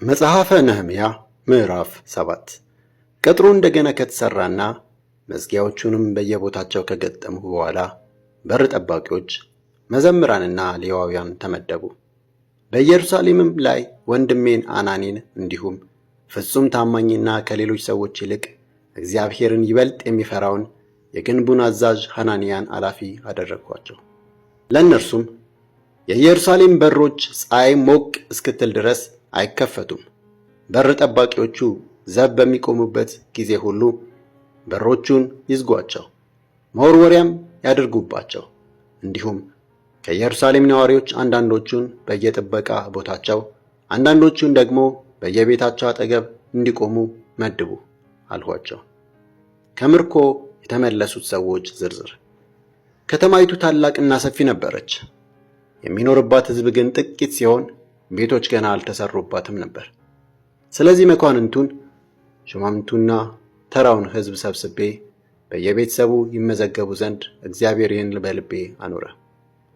መጽሐፈ ነህምያ ምዕራፍ 7 ቅጥሩ እንደገና ከተሰራና መዝጊያዎቹንም በየቦታቸው ከገጠሙ በኋላ በር ጠባቂዎች፣ መዘምራንና ሌዋውያን ተመደቡ። በኢየሩሳሌምም ላይ ወንድሜን አናኒን እንዲሁም ፍጹም ታማኝና ከሌሎች ሰዎች ይልቅ እግዚአብሔርን ይበልጥ የሚፈራውን የግንቡን አዛዥ ሐናንያን አላፊ አደረግኳቸው። ለእነርሱም የኢየሩሳሌም በሮች ፀሐይ ሞቅ እስክትል ድረስ አይከፈቱም። በር ጠባቂዎቹ ዘብ በሚቆሙበት ጊዜ ሁሉ በሮቹን ይዝጓቸው፣ መወርወሪያም ያድርጉባቸው። እንዲሁም ከኢየሩሳሌም ነዋሪዎች አንዳንዶቹን በየጥበቃ ቦታቸው፣ አንዳንዶቹን ደግሞ በየቤታቸው አጠገብ እንዲቆሙ መድቡ አልኋቸው። ከምርኮ የተመለሱት ሰዎች ዝርዝር። ከተማይቱ ታላቅና ሰፊ ነበረች። የሚኖርባት ሕዝብ ግን ጥቂት ሲሆን ቤቶች ገና አልተሰሩባትም ነበር። ስለዚህ መኳንንቱን፣ ሹማምንቱና ተራውን ሕዝብ ሰብስቤ በየቤተሰቡ ይመዘገቡ ዘንድ እግዚአብሔር ይህን በልቤ አኖረ።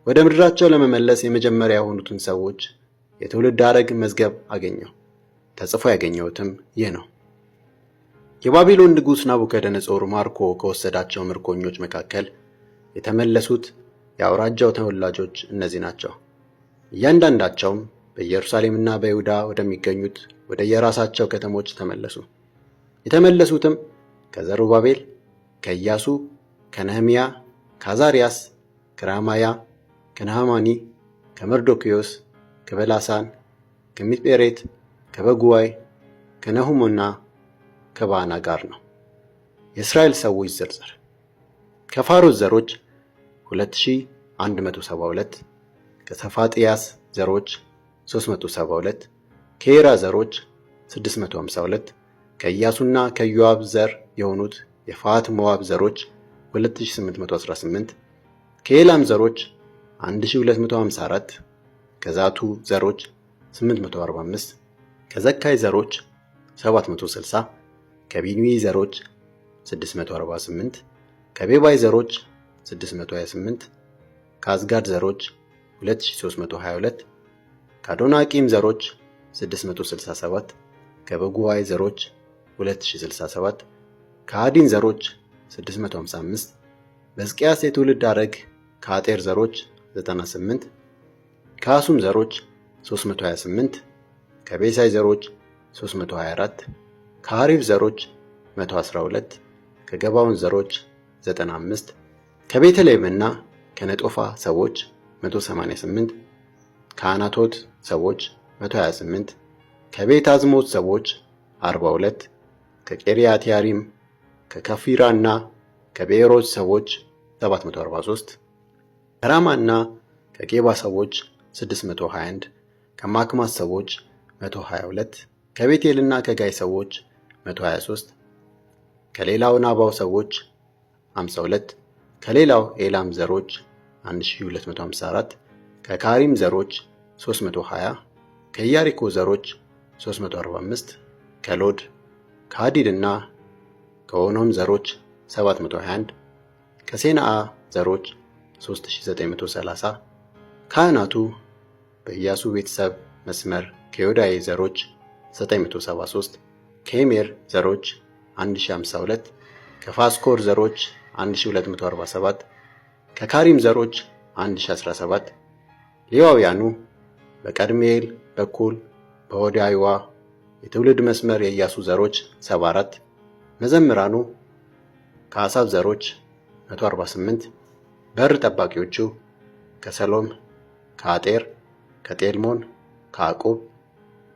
ወደ ምድራቸው ለመመለስ የመጀመሪያ የሆኑትን ሰዎች የትውልድ ሐረግ መዝገብ አገኘው። ተጽፎ ያገኘሁትም ይህ ነው። የባቢሎን ንጉሥ ናቡከደነጾር ማርኮ ከወሰዳቸው ምርኮኞች መካከል የተመለሱት የአውራጃው ተወላጆች እነዚህ ናቸው። እያንዳንዳቸውም በኢየሩሳሌምና በይሁዳ ወደሚገኙት ወደ የራሳቸው ከተሞች ተመለሱ። የተመለሱትም ከዘሩባቤል፣ ከኢያሱ፣ ከነህምያ፣ ከአዛርያስ፣ ከራማያ፣ ከነሐማኒ፣ ከመርዶክዮስ፣ ከበላሳን፣ ከሚስጴሬት፣ ከበጉዋይ፣ ከነሁምና ከባና ጋር ነው። የእስራኤል ሰዎች ዝርዝር። ከፋሮስ ዘሮች 2172፣ ከሰፋጥያስ ዘሮች 372፣ ከኤራ ዘሮች 652፣ ከኢያሱና ከዮአብ ዘር የሆኑት የፋት ሞዓብ ዘሮች 2818፣ ከኤላም ዘሮች 1254፣ ከዛቱ ዘሮች 845፣ ከዘካይ ዘሮች 760፣ ከቢንዊ ዘሮች 648፣ ከቤባይ ዘሮች 628፣ ከአዝጋድ ዘሮች 2322፣ ከአዶናቂም ዘሮች 667፣ ከበጉዋይ ዘሮች 2067፣ ከአዲን ዘሮች 655፣ በሕዝቅያስ የትውልድ ሐረግ ከአጤር ዘሮች 98፣ ከአሱም ዘሮች 328፣ ከቤሳይ ዘሮች 324፣ ከሐሪፍ ዘሮች 112፣ ከገባውን ዘሮች 95፣ ከቤተልሔምና ከነጦፋ ሰዎች 188፣ ከአናቶት ሰዎች 128፣ ከቤት አዝሞት ሰዎች 42፣ ከቂርያትያሪም፣ ከከፊራና ከብኤሮት ሰዎች 743፣ ከራማና ከጌባ ሰዎች 621፣ ከማክማስ ሰዎች 122፣ ከቤቴልና ከጋይ ሰዎች 123፣ ከሌላው ናባው ሰዎች 52፣ ከሌላው ኤላም ዘሮች 1254፣ ከካሪም ዘሮች 320፣ ከኢያሪኮ ዘሮች 345፣ ከሎድ ከሃዲድና ከኦኖም ዘሮች 721፣ ከሴናአ ዘሮች 3930፣ ካህናቱ በኢያሱ ቤተሰብ መስመር ከዮዳኤ ዘሮች 973፣ ከኢሜር ዘሮች 1052፣ ከፋስኮር ዘሮች 1247፣ ከካሪም ዘሮች 1017፣ ሌዋውያኑ በቀድሜኤል በኩል በሆዳይዋ የትውልድ መስመር የኢያሱ ዘሮች 74፣ መዘምራኑ ከአሳፍ ዘሮች 148፣ በር ጠባቂዎቹ ከሰሎም፣ ከአጤር፣ ከጤልሞን፣ ከአቁብ፣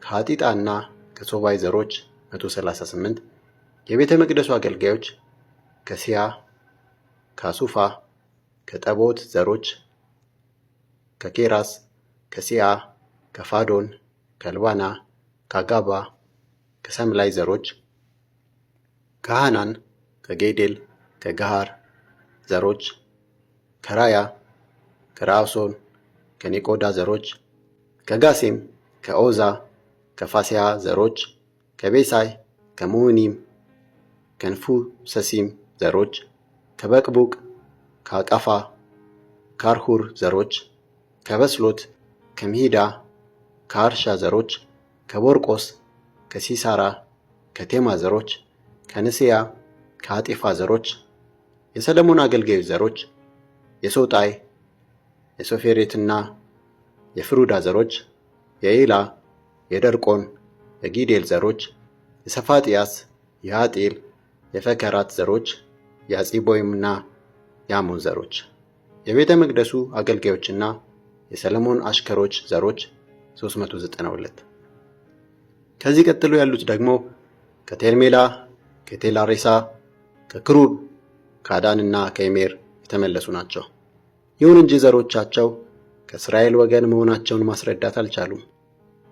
ከሐጢጣና ከሶባይ ዘሮች 138፣ የቤተ መቅደሱ አገልጋዮች ከሲያ፣ ከሱፋ፣ ከጠቦት ዘሮች ከኬራስ፣ ከሲያ፣ ከፋዶን፣ ከልባና፣ ከአጋባ፣ ከሰምላይ ዘሮች ከሐናን፣ ከጌዴል፣ ከጋሃር ዘሮች ከራያ፣ ከራሶን፣ ከኒቆዳ ዘሮች ከጋሴም፣ ከኦዛ፣ ከፋሲያ ዘሮች ከቤሳይ፣ ከሙኒም፣ ከንፉሰሲም ዘሮች ከበቅቡቅ፣ ከአቃፋ፣ ከአርሁር ዘሮች ከበስሎት፣ ከሚሂዳ፣ ከአርሻ ዘሮች ከቦርቆስ፣ ከሲሳራ፣ ከቴማ ዘሮች፣ ከንስያ፣ ከአጢፋ ዘሮች፣ የሰለሞን አገልጋዮች ዘሮች፣ የሶጣይ፣ የሶፌሬትና የፍሩዳ ዘሮች፣ የኢላ፣ የደርቆን፣ የጊዴል ዘሮች፣ የሰፋጥያስ፣ የአጤል፣ የፈከራት ዘሮች፣ የአጺቦይምና የአሞን ዘሮች፣ የቤተ መቅደሱ አገልጋዮችና የሰለሞን አሽከሮች ዘሮች 392። ከዚህ ቀጥሎ ያሉት ደግሞ ከቴልሜላ፣ ከቴላሬሳ፣ ከክሩብ፣ ከአዳንና ከኢሜር የተመለሱ ናቸው። ይሁን እንጂ ዘሮቻቸው ከእስራኤል ወገን መሆናቸውን ማስረዳት አልቻሉም።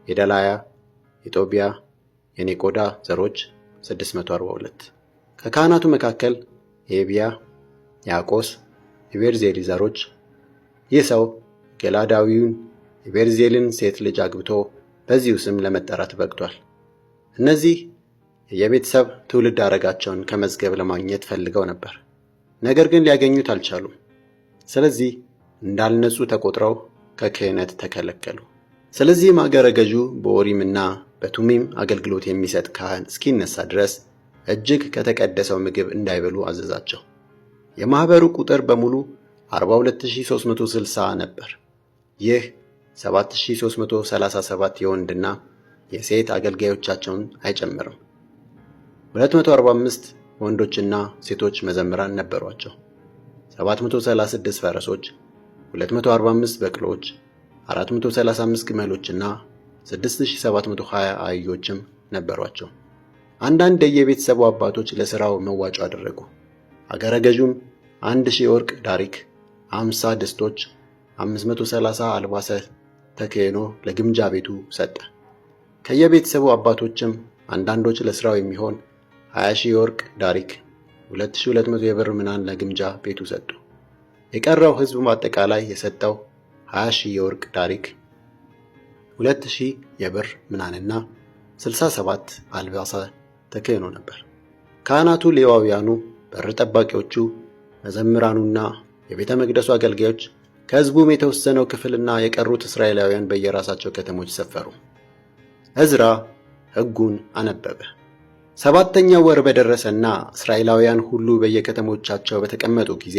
የደላያ፣ የጦቢያ፣ የኔቆዳ ዘሮች 642። ከካህናቱ መካከል የኤቢያ፣ የአቆስ፣ የቤርዜሊ ዘሮች። ይህ ሰው ገላዳዊውን የቤርዜልን ሴት ልጅ አግብቶ በዚሁ ስም ለመጠራት በቅቷል። እነዚህ የቤተሰብ ትውልድ ሐረጋቸውን ከመዝገብ ለማግኘት ፈልገው ነበር፣ ነገር ግን ሊያገኙት አልቻሉም። ስለዚህ እንዳልነጹ ተቆጥረው ከክህነት ተከለከሉ። ስለዚህም አገረ ገዡ በኦሪምና በቱሚም አገልግሎት የሚሰጥ ካህን እስኪነሳ ድረስ እጅግ ከተቀደሰው ምግብ እንዳይበሉ አዘዛቸው። የማኅበሩ ቁጥር በሙሉ 42360 ነበር። ይህ 7337 የወንድና የሴት አገልጋዮቻቸውን አይጨምርም። 245 ወንዶችና ሴቶች መዘምራን ነበሯቸው። 736 ፈረሶች፣ 245 በቅሎች፣ 435 ግመሎችና 6720 አህዮችም ነበሯቸው። አንዳንድ የየቤተሰቡ አባቶች ለሥራው መዋጮ አደረጉ። አገረ ገዡም 1000 የወርቅ ዳሪክ፣ 50 ድስቶች፣ 530 አልባሰ ተክህኖ ለግምጃ ቤቱ ሰጠ። ከየቤተሰቡ አባቶችም አንዳንዶች ለሥራው የሚሆን 20,000 የወርቅ ዳሪክ፣ 2200 የብር ምናን ለግምጃ ቤቱ ሰጡ። የቀረው ሕዝብ በአጠቃላይ የሰጠው 20,000 የወርቅ ዳሪክ፣ 2000 የብር ምናንና 67 አልባሰ ተክህኖ ነበር። ካህናቱ፣ ሌዋውያኑ፣ በር ጠባቂዎቹ፣ መዘምራኑና የቤተ መቅደሱ አገልጋዮች ከሕዝቡም የተወሰነው ክፍልና የቀሩት እስራኤላውያን በየራሳቸው ከተሞች ሰፈሩ። ዕዝራ ሕጉን አነበበ። 7ኛው ወር በደረሰና እስራኤላውያን ሁሉ በየከተሞቻቸው በተቀመጡ ጊዜ